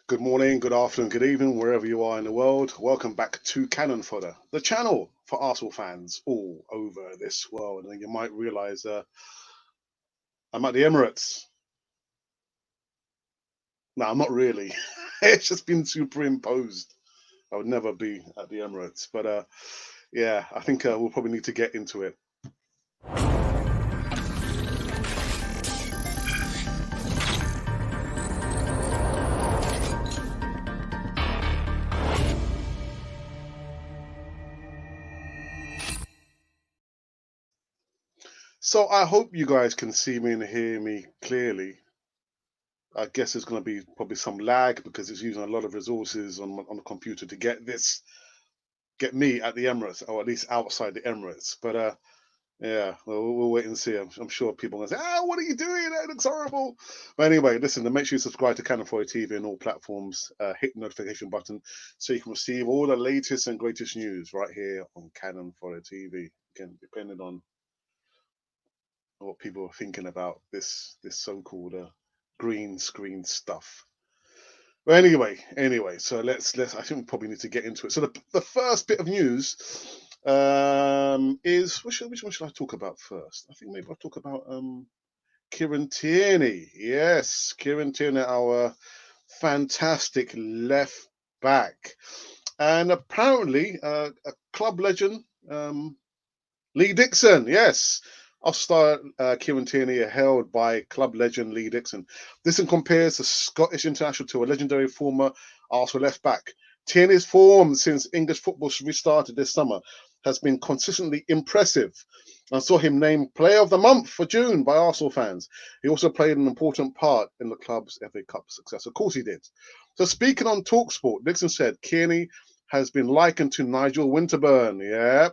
Good morning, good afternoon, good evening, wherever you are in the world. Welcome back to Cannon Fodder, the channel for Arsenal fans all over this world. And you might realise I'm at the Emirates. No, I'm not really. It's just been superimposed. I would never be at the Emirates. But yeah, I think we'll probably need to get into it. So I hope you guys can see me and hear me clearly. I guess there's going to be probably some lag because it's using a lot of resources on the computer to get me at the Emirates, or at least outside the Emirates. But yeah, we'll wait and see. I'm sure people are going to say, what are you doing? That looks horrible. But anyway, listen, make sure you subscribe to Cannon Fodder TV on all platforms. Hit the notification button so you can receive all the latest and greatest news right here on Cannon Fodder TV. Again, depending on what people are thinking about this so-called green screen stuff. But anyway, so let's I think we probably need to get into it. So the first bit of news is which one should I talk about first? I think maybe I'll talk about Kieran Tierney. Yes, Kieran Tierney, our fantastic left back. And apparently a club legend, Lee Dixon, yes. Off-star Kieran Tierney are held by club legend Lee Dixon. This compares the Scottish international to a legendary former Arsenal left-back. Tierney's form since English football restarted this summer has been consistently impressive. I saw him named Player of the Month for June by Arsenal fans. He also played an important part in the club's FA Cup success. Of course he did. So speaking on TalkSport, Dixon said Tierney has been likened to Nigel Winterburn. Yeah.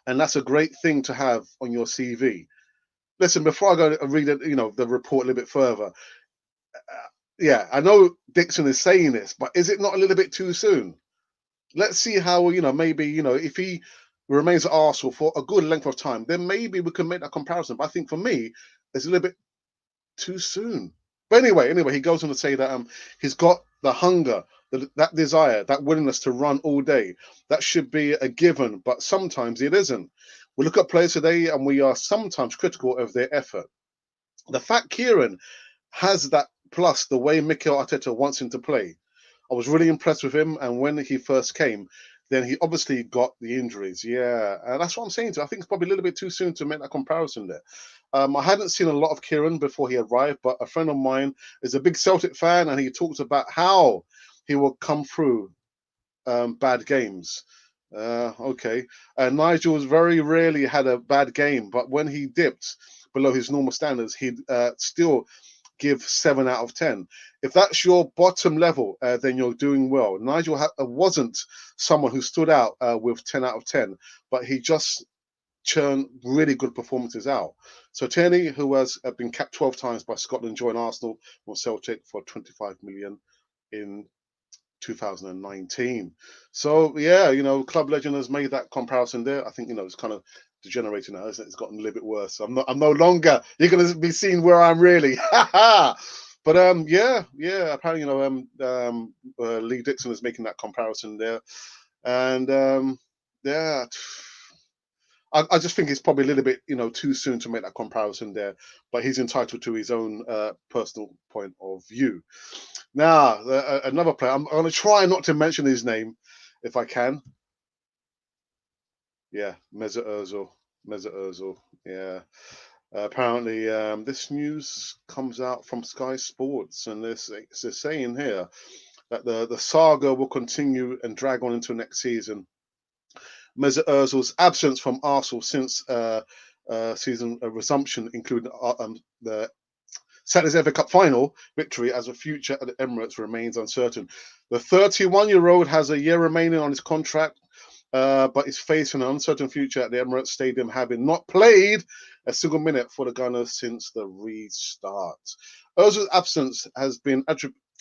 And that's a great thing to have on your CV. Listen, before I go and read it, the report a little bit further. Yeah, I know Dixon is saying this, but is it not a little bit too soon? Let's see how, maybe, if he remains at Arsenal for a good length of time, then maybe we can make that comparison. But I think for me, it's a little bit too soon. But anyway, he goes on to say that he's got the hunger, that desire, that willingness to run all day. That should be a given, but sometimes it isn't. We look at players today and we are sometimes critical of their effort. The fact Kieran has that, plus the way Mikel Artea wants him to play. I was really impressed with him, and when he first came, then he obviously got the injuries. Yeah, and that's what I'm saying to you. I think it's probably a little bit too soon to make that comparison there. I hadn't seen a lot of Kieran before he arrived, but a friend of mine is a big Celtic fan, and he talked about how he will come through bad games. Okay. Nigel's very rarely had a bad game, but when he dipped below his normal standards, he'd still give 7 out of 10. If that's your bottom level, then you're doing well. Nigel wasn't someone who stood out with 10 out of 10, but he just churned really good performances out. So Tierney, who has been capped 12 times by Scotland, joined Arsenal from Celtic for 25 million in 2019. So yeah, club legend has made that comparison there. I think it's kind of degenerating now, isn't it? It's gotten a little bit worse. So I'm no longer, you're going to be seeing where I'm really. But yeah. Apparently, Lee Dixon is making that comparison there, and yeah. I just think it's probably a little bit, too soon to make that comparison there, but he's entitled to his own personal point of view. Now, another player, I'm going to try not to mention his name if I can. Yeah, Mesut Ozil. Yeah. Apparently, this news comes out from Sky Sports, and it's saying here that the saga will continue and drag on into next season. Mesut Ozil's absence from Arsenal since season resumption, including the Saturday's FA Cup final victory, as a future at the Emirates remains uncertain. The 31-year-old has a year remaining on his contract, but is facing an uncertain future at the Emirates Stadium, having not played a single minute for the Gunners since the restart. Ozil's absence has been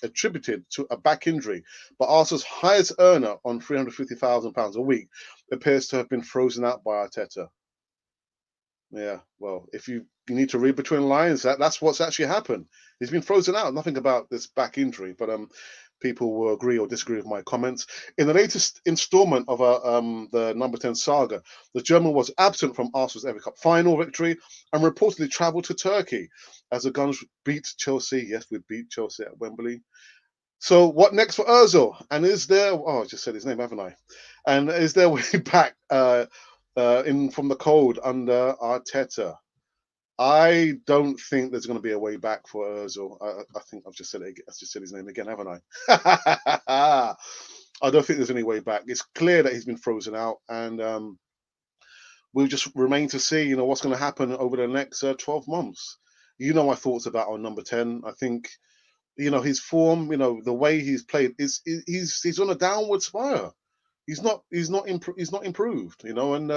attributed to a back injury, but Arsenal's highest earner on £350,000 a week appears to have been frozen out by Arteta. Yeah, well, if you You need to read between the lines. That's what's actually happened. He's been frozen out. Nothing about this back injury, but people will agree or disagree with my comments. In the latest installment of the number 10 saga, the German was absent from Arsenal's FA Cup final victory and reportedly travelled to Turkey as the Guns beat Chelsea. Yes, we beat Chelsea at Wembley. So what next for Ozil? And is there? Oh, I just said his name, haven't I? And is there way back in from the cold under Arteta? I don't think there's going to be a way back for Ozil. I think I've just said it. I've just said his name again, haven't I? I don't think there's any way back. It's clear that he's been frozen out, and we'll just remain to see, what's going to happen over the next 12 months. You know my thoughts about our number 10. I think, his form, the way he's played he's on a downward spiral. He's not improved, and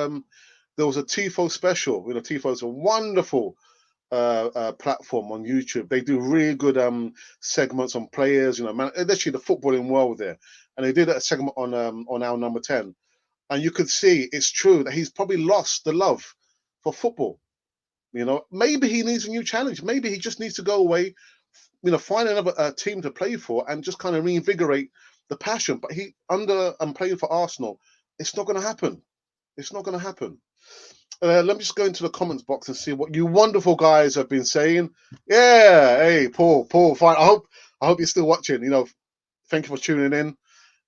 there was a Tifo special. Tifo is a wonderful platform on YouTube. They do really good segments on players, literally the footballing world there. And they did a segment on our number 10. And you could see it's true that he's probably lost the love for football. Maybe he needs a new challenge. Maybe he just needs to go away, find another team to play for and just kind of reinvigorate the passion. But playing for Arsenal, it's not going to happen. It's not going to happen. Let me just go into the comments box and see what you wonderful guys have been saying. Yeah, hey, Paul, fine. I hope you're still watching. Thank you for tuning in.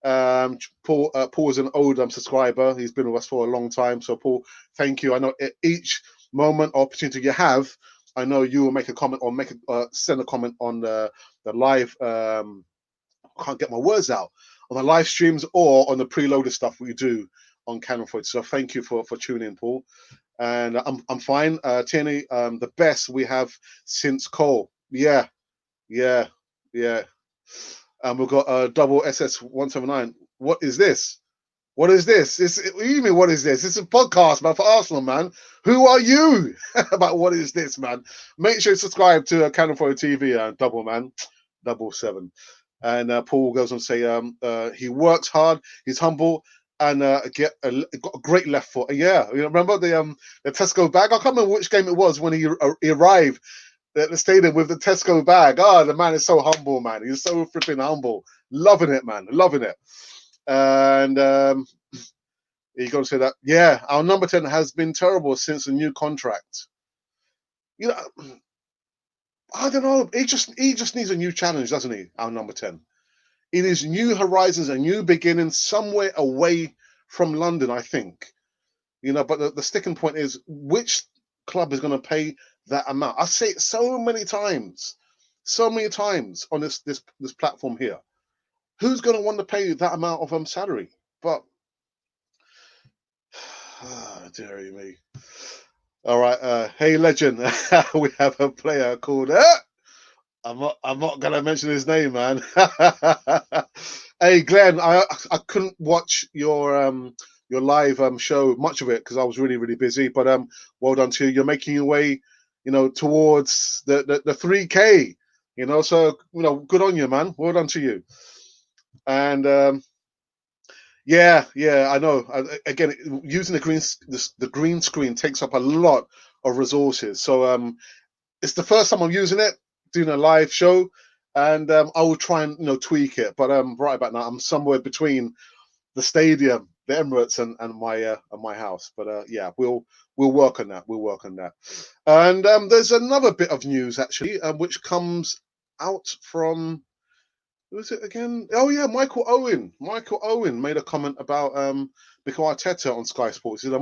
Paul is an old subscriber. He's been with us for a long time. So, Paul, thank you. I know each moment or opportunity you have, I know you will make a comment or send a comment on the live. I can't get my words out on the live streams or on the preloaded stuff we do on Cannon Footage. So, thank you for tuning in, Paul. And I'm fine. Tierney, the best we have since Cole. Yeah. And we've got double SS179. What is this? What is this? What do you mean, what is this? It's a podcast, man, for Arsenal, man. Who are you? About what is this, man? Make sure you subscribe to Cannon Footage TV, double, man. 7. And Paul goes on to say he works hard, he's humble, and got a great left foot. Yeah, remember the Tesco bag? I can't remember which game it was when he arrived at the stadium with the Tesco bag. The man is so humble, man. He's so freaking humble. Loving it, man. Loving it. And he's going to say that, yeah, our number 10 has been terrible since the new contract. I don't know. He just needs a new challenge, doesn't he? Our number 10. It is new horizons, a new beginning, somewhere away from London, I think. But the sticking point is which club is going to pay that amount. I say it so many times on this platform here. Who's going to want to pay that amount of salary? But dearie me. All right, hey legend, we have a player called. I'm not gonna mention his name, man. Hey Glenn, I couldn't watch your live show, much of it, because I was really, really busy. But well done to you. You're making your way, towards the 3K. So good on you, man. Well done to you. And yeah, I know. Again, using the green screen takes up a lot of resources. So it's the first time I'm using it, doing a live show, and I will try and tweak it. But right about now, I'm somewhere between the stadium, the Emirates, and my house. But yeah, we'll work on that. We'll work on that. And there's another bit of news actually, which comes out from. Who is it again? Oh yeah, Michael Owen. Michael Owen made a comment about Mikel Arteta on Sky Sports. He said,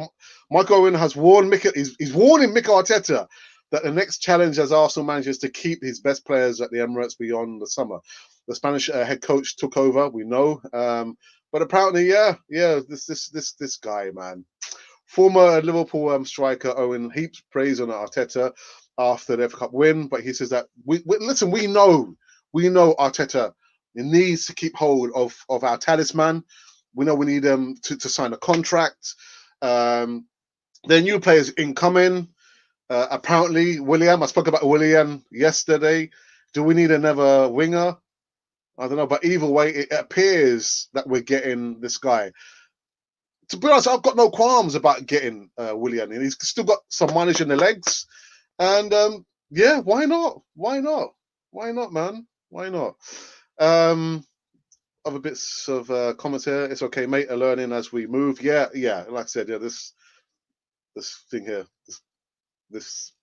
Michael Owen has warned he's warning Mikel Arteta that the next challenge as Arsenal manager is to keep his best players at the Emirates beyond the summer. The Spanish head coach took over, we know, but apparently, this guy, man, former Liverpool striker Owen heaps praise on Arteta after the FA Cup win, but he says that we know Arteta. It needs to keep hold of our talisman. We know we need them to sign a contract. Their new players incoming. Apparently, Willian. I spoke about Willian yesterday. Do we need another winger? I don't know. But either way, it appears that we're getting this guy. To be honest, I've got no qualms about getting Willian. He's still got some mileage in the legs. And yeah, why not? Why not? Why not, man? Why not? Um, Other bits of comments here. It's okay, mate. A learning as we move. Yeah, yeah. Like I said, yeah. This thing here, this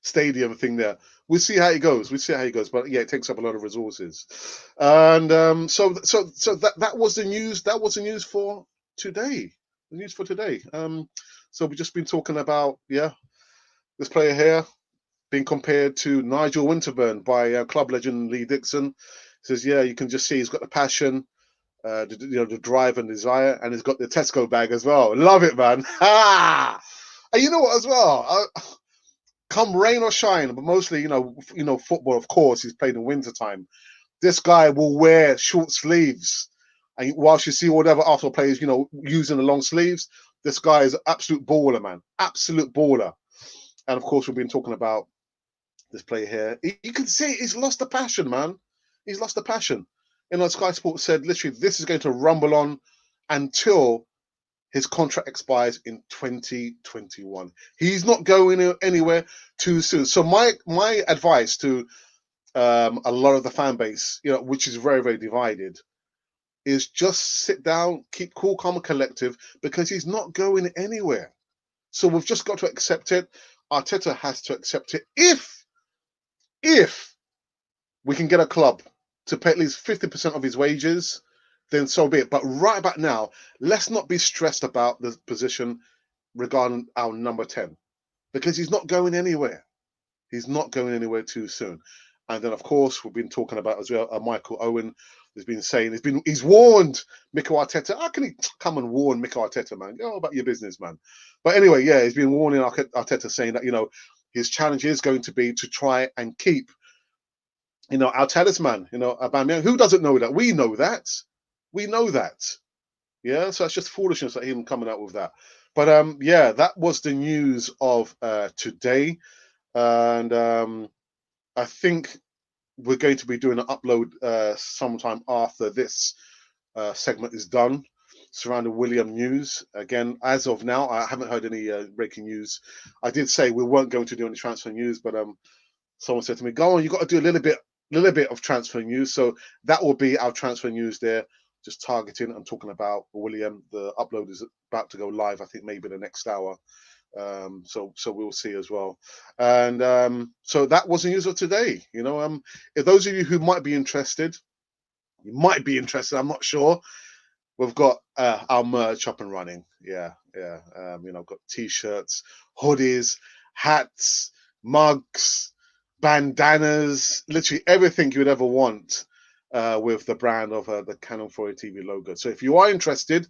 stadium thing there. We'll see how it goes. We'll see how it goes. But yeah, it takes up a lot of resources. And so that was the news. That was the news for today. The news for today. So we've just been talking about this player here being compared to Nigel Winterburn by club legend Lee Dixon. He says, yeah, you can just see he's got the passion, the drive and desire, and he's got the Tesco bag as well. Love it, man. Ha! And you know what, as well, come rain or shine, but mostly, football. Of course, he's played in winter time. This guy will wear short sleeves, and whilst you see whatever Arsenal players, using the long sleeves, this guy is an absolute baller, man. Absolute baller. And of course, we've been talking about this player here. You can see he's lost the passion, man. He's lost the passion. Sky Sports said literally this is going to rumble on until his contract expires in 2021. He's not going anywhere too soon. So my advice to a lot of the fan base, which is very, very divided, is just sit down, keep cool, calm, and collective, because he's not going anywhere. So we've just got to accept it. Arteta has to accept it. If we can get a club to pay at least 50% of his wages, then so be it. But right about now, let's not be stressed about the position regarding our number 10, because he's not going anywhere. He's not going anywhere too soon. And then, of course, we've been talking about as well, Michael Owen has been saying, he's warned Mikel Arteta. How can he come and warn Mikel Arteta, man? Go about your business, man. But anyway, yeah, he's been warning Arteta, saying that, his challenge is going to be to try and keep, our talisman, Aubameyang. Who doesn't know that? We know that. We know that. Yeah, so it's just foolishness that him coming out with that. But yeah, that was the news of today. And I think we're going to be doing an upload sometime after this segment is done surrounding William news. Again, as of now, I haven't heard any breaking news. I did say we weren't going to do any transfer news, but someone said to me, go on, you got to do a little bit of transfer news. So that will be our transfer news there, just targeting and talking about William. The upload is about to go live, I think maybe the next hour. So we'll see as well. And so that was the news of today. If those of you who might be interested, I'm not sure. We've got our merch up and running. Yeah. I've got t-shirts, hoodies, hats, mugs, bandanas, literally everything you would ever want with the brand of the Canon 4A TV logo. So if you are interested,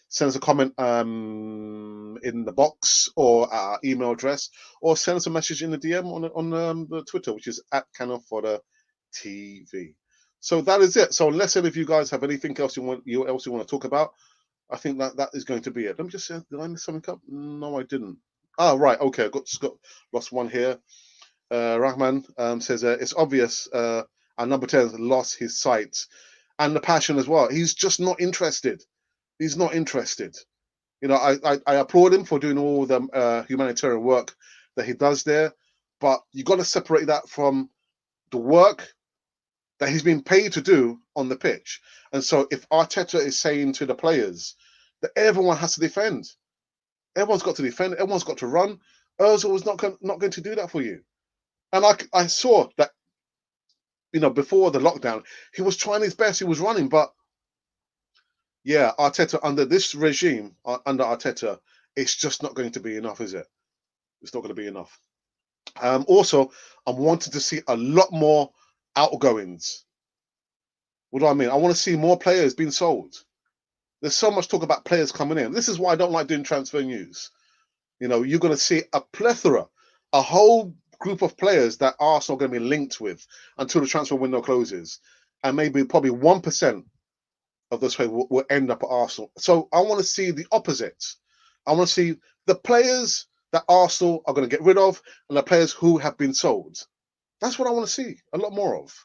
send us a comment in the box or our email address, or send us a message in the DM on the Twitter, which is @CanonFodderTV. So that is it. So unless any of you guys have anything else you want to talk about, I think that is going to be it. Let me just say, did I miss something up? No, I didn't. Oh, right. Okay, I got lost one here. Rahman says it's obvious our number 10 has lost his sight and the passion as well. He's just not interested. He's not interested. I applaud him for doing all the humanitarian work that he does there, but you got to separate that from the work that he's been paid to do on the pitch. And so if Arteta is saying to the players that everyone has to defend, everyone's got to defend, everyone's got to run, Ozil was not going to do that for you. And I saw that, before the lockdown, he was trying his best, he was running, but yeah, Arteta, under this regime, under Arteta, it's just not going to be enough, is it? It's not going to be enough. Also, I'm wanting to see a lot more outgoings. What do I mean? I want to see more players being sold. There's so much talk about players coming in. This is why I don't like doing transfer news. You're going to see a plethora, a whole group of players that Arsenal are going to be linked with until the transfer window closes. And maybe probably 1% of those players will end up at Arsenal. So I want to see the opposite. I want to see the players that Arsenal are going to get rid of and the players who have been sold. That's what I want to see a lot more of.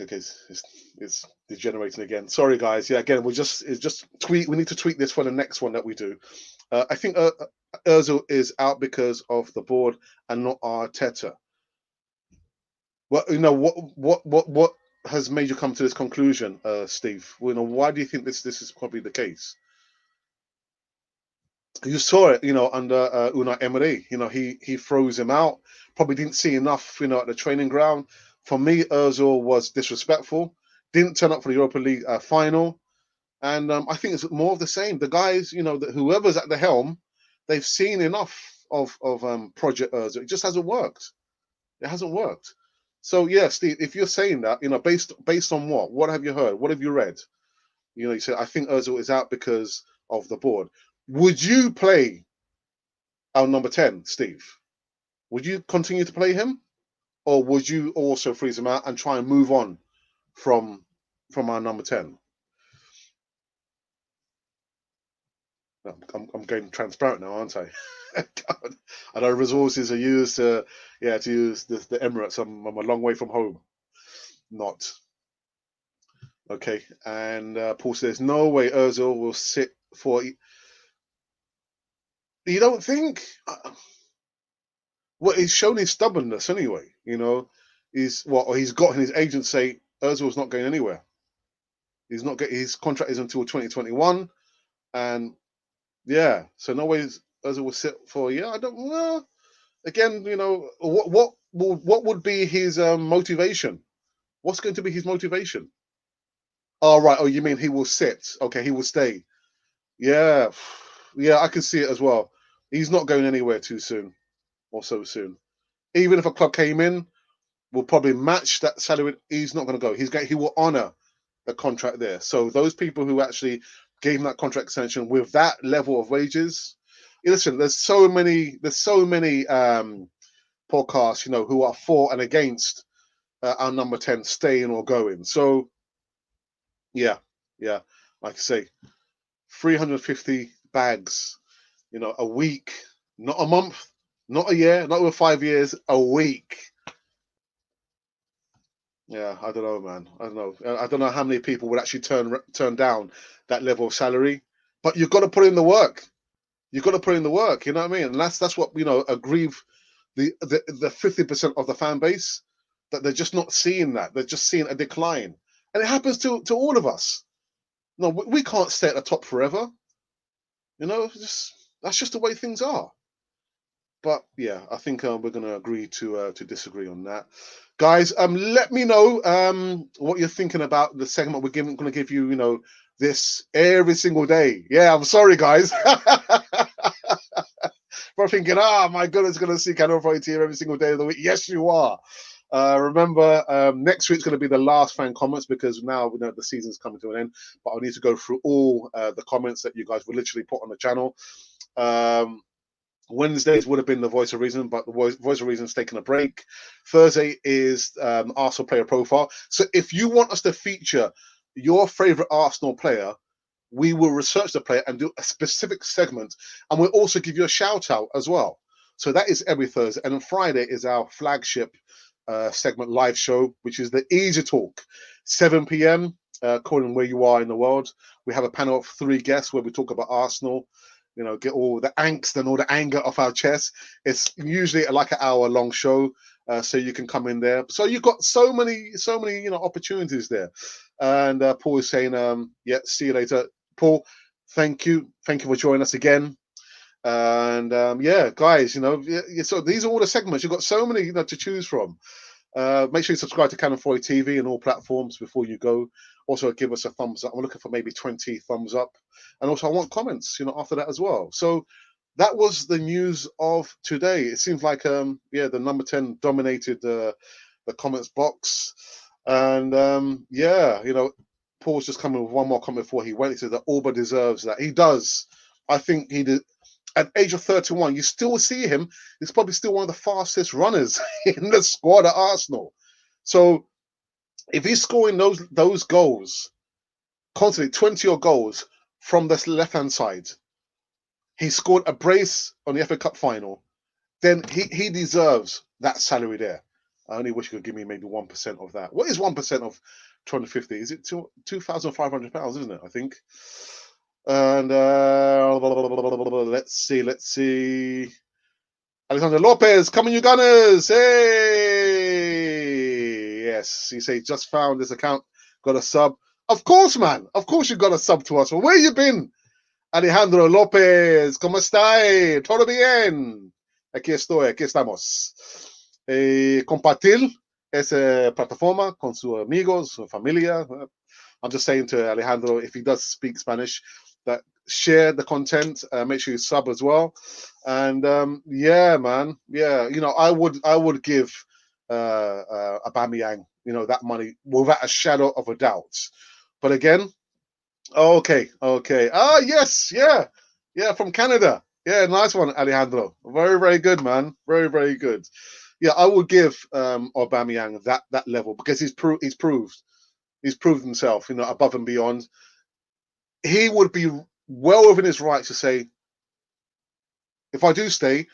Okay, it's degenerating again. Sorry, guys. Yeah, again, we need to tweak this for the next one that we do. I think Ozil is out because of the board and not Arteta. What what has made you come to this conclusion, Steve? Why do you think this is probably the case? You saw it, under Unai Emery. He froze him out. Probably didn't see enough, at the training ground. For me, Ozil was disrespectful. Didn't turn up for the Europa League final, and I think it's more of the same. The guys, that whoever's at the helm, they've seen enough of Project Ozil. It just hasn't worked. It hasn't worked. So yeah, Steve, if you're saying that, based on what? What have you heard? What have you read? You said I think Ozil is out because of the board. Would you play our number 10, Steve? Would you continue to play him, or would you also freeze him out and try and move on from our number 10? I'm going transparent now, aren't I? God, I know resources are used to use the Emirates. I'm a long way from home. Not okay. And Paul says no way Ozil will sit for. You don't think? Well, he's shown his stubbornness anyway. He's got his agent say Ozil's not going anywhere. He's not getting his contract is until 2021, and yeah, so no way Ozil will sit for a year. I don't know. Again, what would be his motivation? What's going to be his motivation? Oh right. Oh, you mean he will sit? Okay, he will stay. Yeah, yeah, I can see it as well. He's not going anywhere too soon or so soon. Even if a club came in, will probably match that salary. He's not going to go. He will honour the contract there. So those people who actually gave him that contract extension with that level of wages, listen. There's so many podcasts, who are for and against our number 10 staying or going. So yeah, yeah, like I say, 350 bags, a week, not a month, not a year, not over 5 years, a week. Yeah, I don't know, man. I don't know. I don't know how many people would actually turn down that level of salary. But you've got to put in the work. You've got to put in the work. You know what I mean? And that's what aggrieve the 50% of the fan base, that they're just not seeing that. They're just seeing a decline, and it happens to all of us. No, we can't stay at the top forever. That's just the way things are. But yeah, I think we're going to agree to disagree on that, guys. Let me know what you're thinking about the segment we're going to give you. This every single day. Yeah, I'm sorry, guys. We're thinking, my goodness, going to see Canal Fight here every single day of the week. Yes, you are. Remember, next week's going to be the last fan comments, because now we know the season's coming to an end. But I need to go through all the comments that you guys will literally put on the channel. Wednesdays would have been the Voice of Reason, but the Voice of Reason's taking a break. Thursday is Arsenal player profile. So if you want us to feature your favourite Arsenal player, we will research the player and do a specific segment, and we'll also give you a shout out as well. So that is every Thursday, and then Friday is our flagship segment live show, which is the Easy Talk, 7 p.m. According where you are in the world. We have a panel of 3 guests where we talk about Arsenal. Get all the angst and all the anger off our chest. It's usually like an hour-long show, so you can come in there. So you've got so many, opportunities there. And Paul is saying, yeah, see you later. Paul, thank you for joining us again. And yeah, guys, so these are all the segments. You've got so many, to choose from. Make sure you subscribe to Canon 40 TV and all platforms before you go. Also, give us a thumbs up. I'm looking for maybe 20 thumbs up. And also, I want comments, after that as well. So that was the news of today. It seems like, the number 10 dominated the comments box. And yeah, Paul's just coming with one more comment before he went. He said that Auba deserves that. He does. I think he did. At age of 31, you still see him. He's probably still one of the fastest runners in the squad at Arsenal. So if he's scoring those goals, constantly 20 goals from the left-hand side, he scored a brace on the FA Cup final, then he deserves that salary there. I only wish you could give me maybe 1% of that. What is 1% of 250? Is it £2,500, isn't it? I think. And let's see. Alexander Lopez, coming you Gunners! Hey! Yes, he say just found this account, got a sub. Of course, man. Of course you got a sub to us. Well, where you been? Alejandro López, ¿cómo está? ¿Todo bien? Aquí estoy, aquí estamos. Compartir esa plataforma con sus amigos, su familia. I'm just saying to Alejandro, if he does speak Spanish, that share the content, make sure you sub as well. And yeah, man, yeah, you know, I would give Aubameyang, you know, that money without a shadow of a doubt. But again, okay. Ah, yes, yeah, from Canada. Yeah, nice one, Alejandro. Very, very good, man. Very, very good. Yeah, I would give Aubameyang that level because he's proved himself, you know, above and beyond. He would be well within his right to say, if I do stay,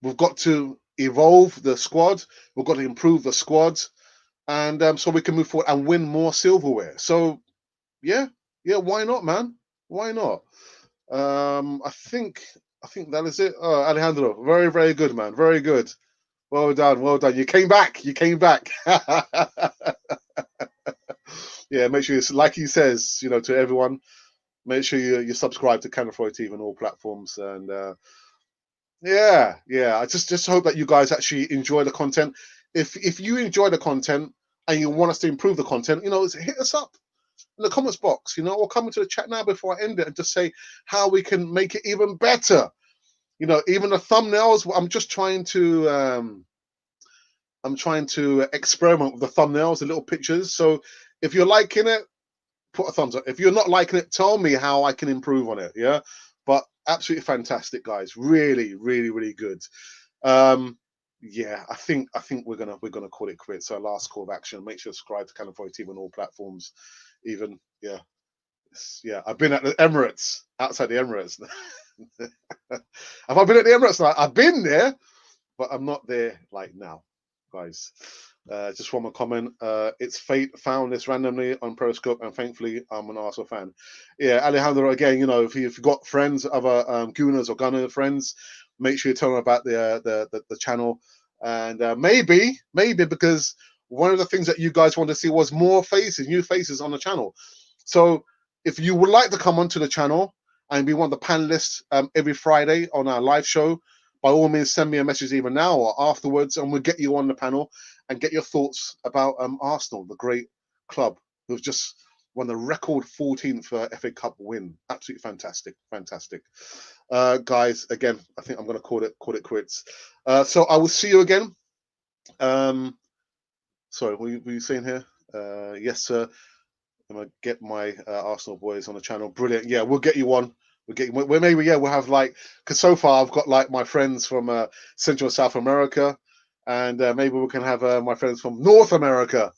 we've got to evolve the squad, we've got to improve the squad, and so we can move forward and win more silverware. So yeah, why not, man? Why not? I think that is it. Oh, Alejandro, very, very good, man. Very good. Well done, well done. You came back. Yeah, make sure you, like he says, you know, to everyone, make sure you subscribe to Cannon Freud TV on all platforms. And yeah, I just hope that you guys actually enjoy the content. If you enjoy the content and you want us to improve the content, you know, hit us up in the comments box, you know, or come into the chat now before I end it and just say how we can make it even better. You know, even the thumbnails. I'm just trying to experiment with the thumbnails, the little pictures. So if you're liking it, put a thumbs up. If you're not liking it, tell me how I can improve on it. Yeah, but absolutely fantastic, guys. Really, really, really good. Yeah, I think we're gonna call it quits. So last call of action. Make sure to subscribe to Cannon Freud TV on all platforms. Even yeah, I've been at the Emirates, outside the Emirates. Have I been at the Emirates? I've been there, but I'm not there like now, guys. Just one more comment. It's fate found this randomly on Periscope, and thankfully, I'm an Arsenal fan. Yeah, Alejandro. Again, you know, if you've got friends, other Gooners or Gunner friends, make sure you tell them about the channel. And maybe because one of the things that you guys want to see was more faces, new faces on the channel. So if you would like to come onto the channel and be one of the panelists every Friday on our live show, by all means, send me a message either now or afterwards, and we'll get you on the panel and get your thoughts about Arsenal, the great club who've just won the record 14th FA Cup win. Absolutely fantastic. Guys, again, I think I'm going to call it quits. So I will see you again. Sorry, what were you saying here? Yes, sir. I'm gonna get my Arsenal boys on the channel. Brilliant. Yeah, we'll get you on. We'll have like, because so far I've got like my friends from Central and South America, and maybe we can have my friends from North America,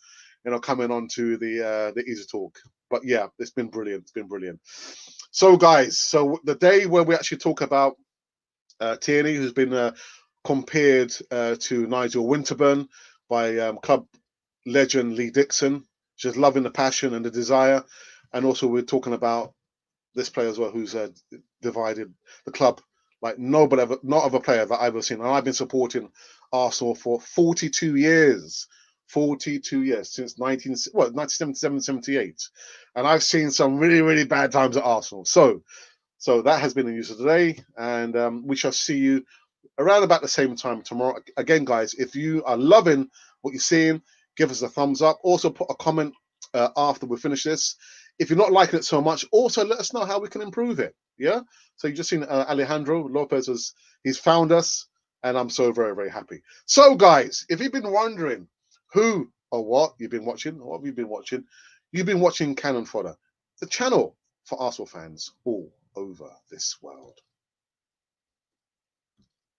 you know, coming on to the Easy Talk. But yeah, it's been brilliant. So guys, so the day where we actually talk about Tierney, who's been compared to Nigel Winterburn by club legend Lee Dixon, just loving the passion and the desire, and also we're talking about this player as well, who's divided the club like not other player that I've ever seen. And I've been supporting Arsenal for 42 years. 42 years since 1977, 78. And I've seen some really, really bad times at Arsenal. So that has been the news of today. And we shall see you around about the same time tomorrow. Again, guys, if you are loving what you're seeing, give us a thumbs up. Also put a comment after we finish this. If you're not liking it so much, also let us know how we can improve it. Yeah. So you just seen Alejandro Lopez he's found us, and I'm so very, very happy. So guys, if you've been wondering who or what you've been watching, or what have you been watching, you've been watching Cannon Fodder, the channel for Arsenal fans all over this world.